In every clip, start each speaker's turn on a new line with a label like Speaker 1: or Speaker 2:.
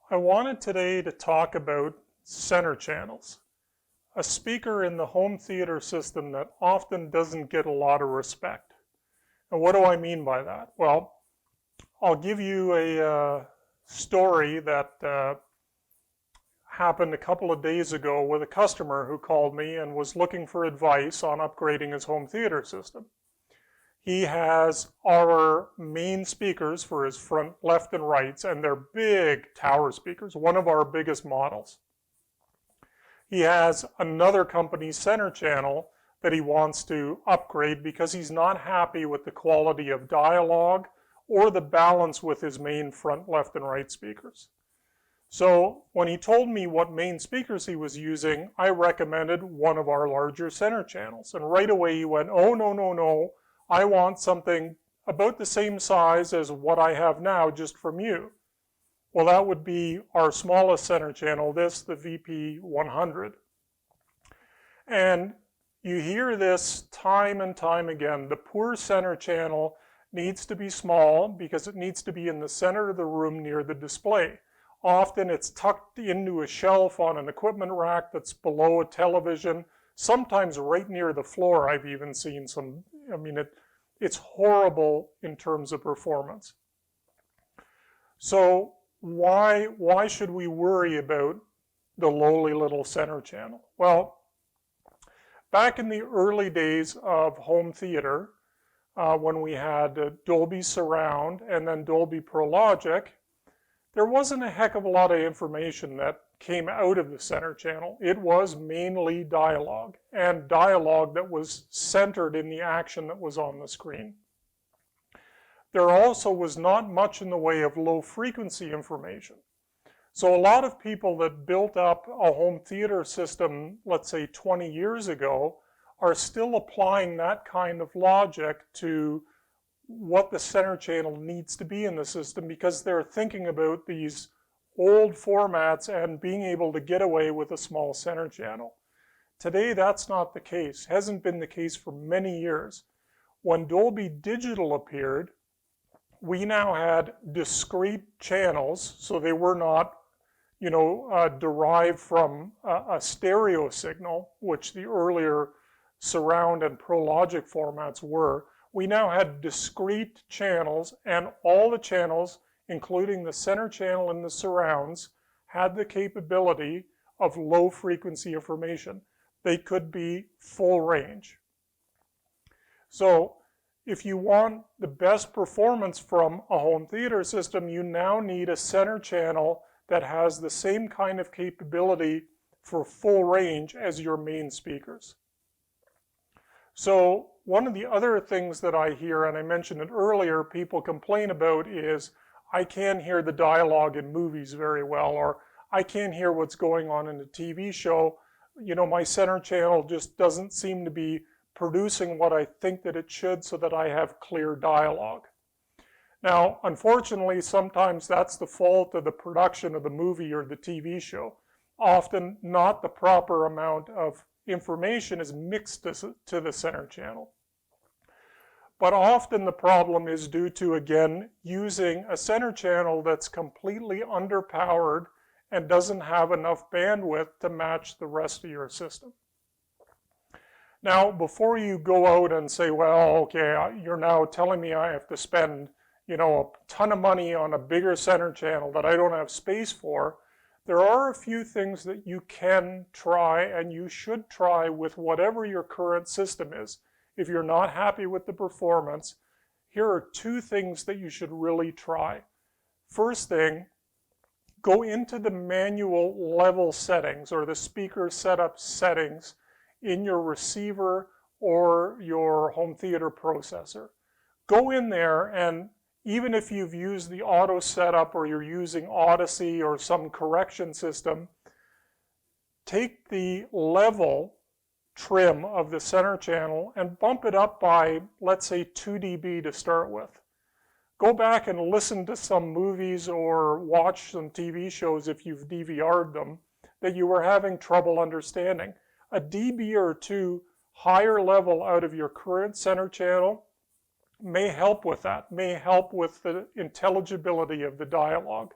Speaker 1: I wanted today to talk about center channels, a speaker in the home theater system that often doesn't get a lot of respect. And what do I mean by that? Well, I'll give you a story that happened a couple of days ago with a customer who called me and was looking for advice on upgrading his home theater system. He has our main speakers for his front, left, and rights, and they're big tower speakers, one of our biggest models. He has another company's center channel that he wants to upgrade because he's not happy with the quality of dialogue or the balance with his main front, left, and right speakers. So when he told me what main speakers he was using, I recommended one of our larger center channels. And right away he went, oh, no. I want something about the same size as what I have now just from you. Well, that would be our smallest center channel, the VP 100. And you hear this time and time again. The poor center channel needs to be small because it needs to be in the center of the room near the display. Often it's tucked into a shelf on an equipment rack that's below a television, sometimes right near the floor. I've even seen some, it's horrible in terms of performance. So why should we worry about the lowly little center channel? Well, back in the early days of home theater, when we had Dolby Surround and then Dolby Pro Logic, there wasn't a heck of a lot of information that came out of the center channel. It was mainly dialogue, and dialogue that was centered in the action that was on the screen. There also was not much in the way of low frequency information. So a lot of people that built up a home theater system, let's say 20 years ago, are still applying that kind of logic to what the center channel needs to be in the system because they're thinking about these old formats and being able to get away with a small center channel. Today, that's not the case. Hasn't been the case for many years. When Dolby Digital appeared, we now had discrete channels, so they were not, derived from a stereo signal, which the earlier Surround and Pro Logic formats were. We now had discrete channels, and all the channels, including the center channel and the surrounds, had the capability of low frequency information. They could be full range. So if you want the best performance from a home theater system, you now need a center channel that has the same kind of capability for full range as your main speakers. So one of the other things that I hear, and I mentioned it earlier, people complain about is, I can't hear the dialogue in movies very well, or I can't hear what's going on in a TV show. My center channel just doesn't seem to be producing what I think that it should so that I have clear dialogue. Now, unfortunately, sometimes that's the fault of the production of the movie or the TV show. Often not the proper amount of information is mixed to the center channel. But often the problem is due to, again, using a center channel that's completely underpowered and doesn't have enough bandwidth to match the rest of your system. Now, before you go out and say, well, okay, you're now telling me I have to spend, a ton of money on a bigger center channel that I don't have space for, there are a few things that you can try and you should try with whatever your current system is. If you're not happy with the performance, here are two things that you should really try. First thing, go into the manual level settings or the speaker setup settings in your receiver or your home theater processor. Go in there, and even if you've used the auto setup or you're using Odyssey or some correction system, take the level trim of the center channel and bump it up by, let's say, 2 dB to start with. Go back and listen to some movies or watch some TV shows if you've DVR'd them that you were having trouble understanding. A dB or two higher level out of your current center channel may help with that, may help with the intelligibility of the dialogue.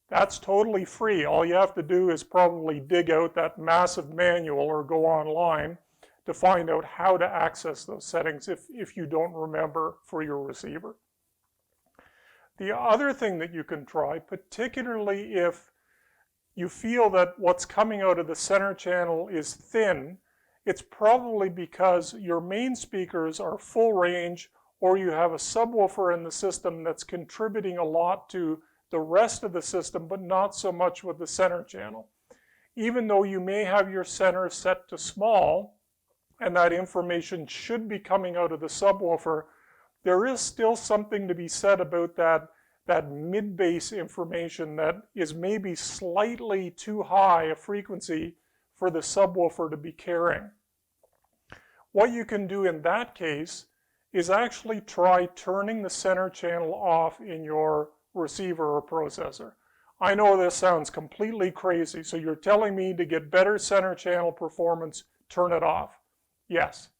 Speaker 1: That's totally free. All you have to do is probably dig out that massive manual or go online to find out how to access those settings if you don't remember for your receiver. The other thing that you can try, particularly if you feel that what's coming out of the center channel is thin, it's probably because your main speakers are full range, or you have a subwoofer in the system that's contributing a lot to the rest of the system, but not so much with the center channel. Even though you may have your center set to small, and that information should be coming out of the subwoofer, there is still something to be said about that mid-bass information that is maybe slightly too high a frequency for the subwoofer to be carrying. What you can do in that case is actually try turning the center channel off in your receiver or processor. I know this sounds completely crazy, so you're telling me to get better center channel performance, turn it off. Yes.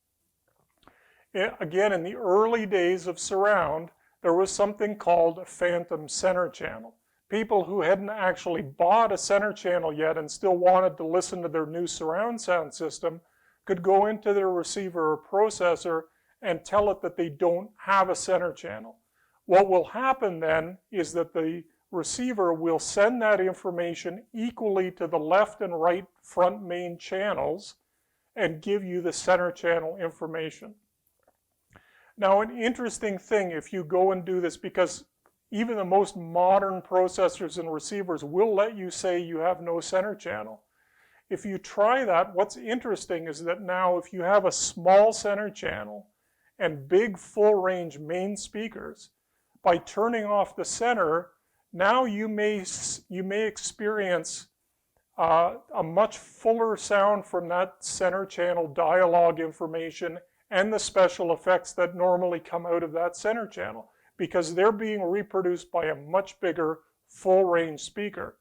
Speaker 1: Again, in the early days of surround, there was something called a phantom center channel. People who hadn't actually bought a center channel yet and still wanted to listen to their new surround sound system could go into their receiver or processor and tell it that they don't have a center channel. What will happen then is that the receiver will send that information equally to the left and right front main channels and give you the center channel information. Now, an interesting thing if you go and do this, because even the most modern processors and receivers will let you say you have no center channel. If you try that, what's interesting is that now if you have a small center channel and big full range main speakers, by turning off the center, now you may experience a much fuller sound from that center channel dialogue information and the special effects that normally come out of that center channel, because they're being reproduced by a much bigger full range speaker.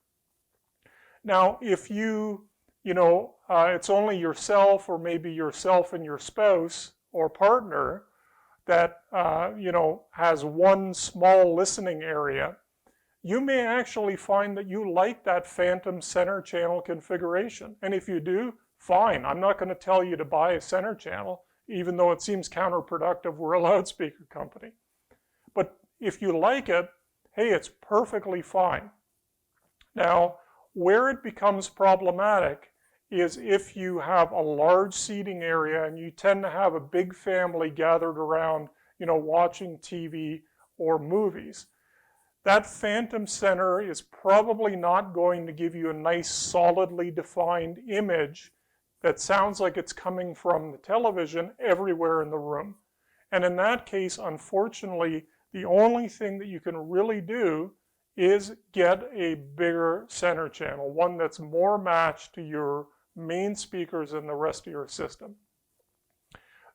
Speaker 1: Now, if it's only yourself or maybe yourself and your spouse or partner that, has one small listening area, you may actually find that you like that phantom center channel configuration. And if you do, fine. I'm not going to tell you to buy a center channel, even though it seems counterproductive. We're a loudspeaker company. But if you like it, hey, it's perfectly fine. Now, where it becomes problematic is if you have a large seating area and you tend to have a big family gathered around, watching TV or movies. That phantom center is probably not going to give you a nice solidly defined image that sounds like it's coming from the television everywhere in the room. And in that case, unfortunately, the only thing that you can really do is get a bigger center channel, one that's more matched to your main speakers and the rest of your system.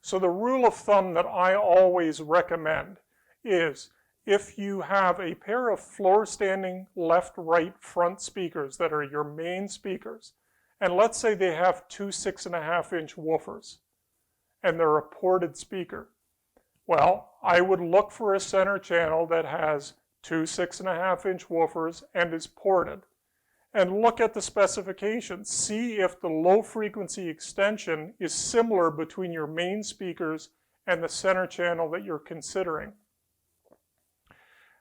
Speaker 1: So the rule of thumb that I always recommend is if you have a pair of floor-standing left-right front speakers that are your main speakers, and let's say they have two 6.5-inch woofers, and they're a ported speaker, well, I would look for a center channel that has two 6.5-inch woofers and is ported. And look at the specifications. See if the low frequency extension is similar between your main speakers and the center channel that you're considering.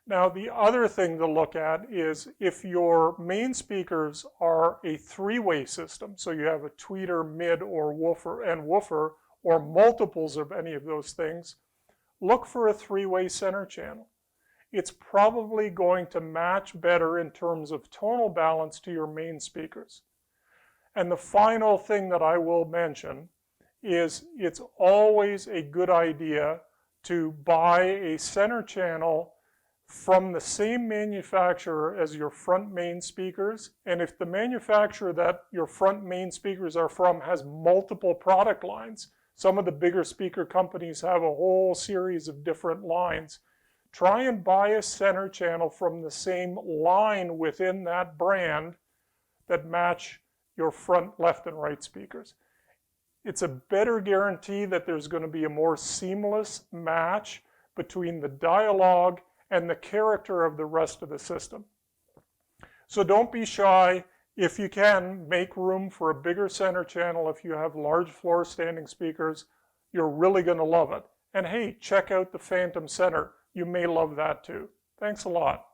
Speaker 1: Now, the other thing to look at is if your main speakers are a three-way system, so you have a tweeter, mid, or woofer, or multiples of any of those things, look for a three-way center channel. It's probably going to match better in terms of tonal balance to your main speakers. And the final thing that I will mention is it's always a good idea to buy a center channel from the same manufacturer as your front main speakers. And if the manufacturer that your front main speakers are from has multiple product lines, some of the bigger speaker companies have a whole series of different lines. Try and buy a center channel from the same line within that brand that match your front left and right speakers. It's a better guarantee that there's going to be a more seamless match between the dialogue and the character of the rest of the system. So don't be shy. If you can, make room for a bigger center channel. If you have large floor standing speakers, you're really going to love it. And hey, check out the Phantom Center. You may love that too. Thanks a lot.